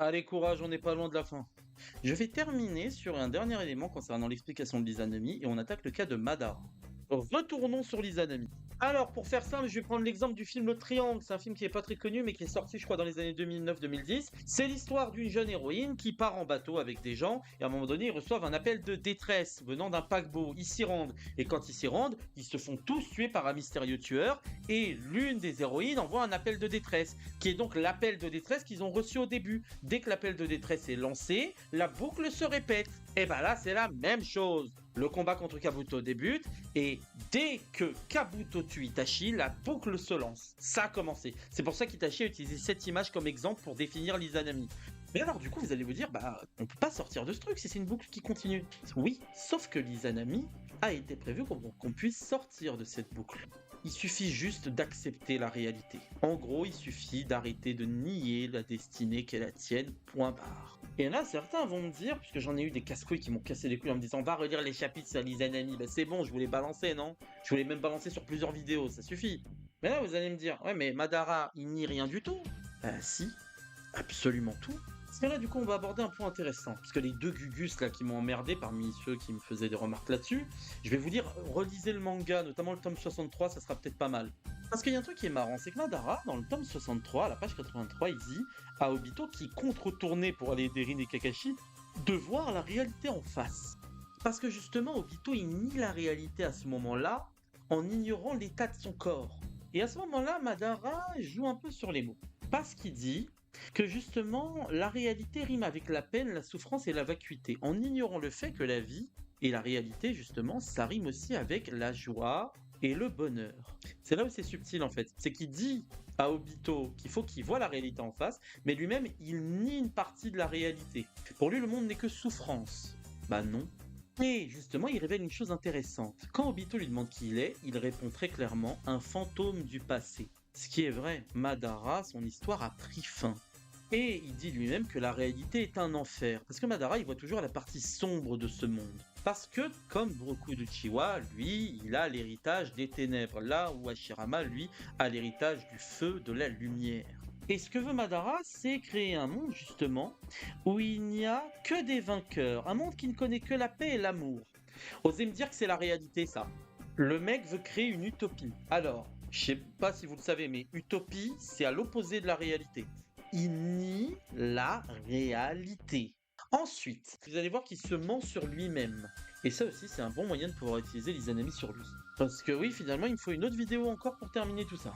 Allez, courage, on n'est pas loin de la fin. Je vais terminer sur un dernier élément concernant l'explication de l'Izanami et on attaque le cas de Madara. Retournons sur l'Izanami. Alors, pour faire simple, je vais prendre l'exemple du film Le Triangle. C'est un film qui est pas très connu, mais qui est sorti, je crois, dans les années 2009-2010. C'est l'histoire d'une jeune héroïne qui part en bateau avec des gens, et à un moment donné, ils reçoivent un appel de détresse venant d'un paquebot. Ils s'y rendent, et quand ils s'y rendent, ils se font tous tuer par un mystérieux tueur, et l'une des héroïnes envoie un appel de détresse, qui est donc l'appel de détresse qu'ils ont reçu au début. Dès que l'appel de détresse est lancé, la boucle se répète. Et ben là, c'est la même chose. Le combat contre Kabuto débute, et dès que Kabuto tue Itachi, la boucle se lance. Ça a commencé. C'est pour ça qu'Itachi a utilisé cette image comme exemple pour définir l'Izanami. Mais alors du coup vous allez vous dire, bah on peut pas sortir de ce truc si c'est une boucle qui continue. Oui, sauf que l'Izanami a été prévu pour qu'on puisse sortir de cette boucle. Il suffit juste d'accepter la réalité. En gros, il suffit d'arrêter de nier la destinée qu'est la tienne, point barre. Et là, certains vont me dire, puisque j'en ai eu des casse-couilles qui m'ont cassé les couilles en me disant va relire les chapitres sur l'Izanami, bah c'est bon, je voulais balancer, non? Je voulais même balancer sur plusieurs vidéos, ça suffit. Mais là, vous allez me dire, ouais, mais Madara, il nie rien du tout. Bah si, absolument tout. Parce que là, du coup, on va aborder un point intéressant. Parce que les deux Gugus là qui m'ont emmerdé, parmi ceux qui me faisaient des remarques là-dessus, je vais vous dire, relisez le manga, notamment le tome 63, ça sera peut-être pas mal. Parce qu'il y a un truc qui est marrant, c'est que Madara, dans le tome 63, à la page 83, il dit à Obito, qui compte retourner pour aller aider Rin et Kakashi, de voir la réalité en face. Parce que justement, Obito, il nie la réalité à ce moment-là, en ignorant l'état de son corps. Et à ce moment-là, Madara joue un peu sur les mots. Parce qu'il dit que justement, la réalité rime avec la peine, la souffrance et la vacuité, en ignorant le fait que la vie et la réalité, justement, ça rime aussi avec la joie et le bonheur. C'est là où c'est subtil en fait. C'est qu'il dit à Obito qu'il faut qu'il voit la réalité en face, mais lui-même, il nie une partie de la réalité. Pour lui, le monde n'est que souffrance. Bah non. Et justement, il révèle une chose intéressante. Quand Obito lui demande qui il est, il répond très clairement un fantôme du passé. Ce qui est vrai, Madara, son histoire a pris fin. Et il dit lui-même que la réalité est un enfer. Parce que Madara, il voit toujours la partie sombre de ce monde. Parce que, comme Broku Uchiwa, lui, il a l'héritage des ténèbres. Là où Hashirama, lui, a l'héritage du feu, de la lumière. Et ce que veut Madara, c'est créer un monde, justement, où il n'y a que des vainqueurs. Un monde qui ne connaît que la paix et l'amour. Osez me dire que c'est la réalité, ça. Le mec veut créer une utopie. Alors, je sais pas si vous le savez, mais utopie, c'est à l'opposé de la réalité. Il nie la réalité. Ensuite, vous allez voir qu'il se ment sur lui-même. Et ça aussi, c'est un bon moyen de pouvoir utiliser les ennemis sur lui. Parce que oui, finalement, il me faut une autre vidéo encore pour terminer tout ça.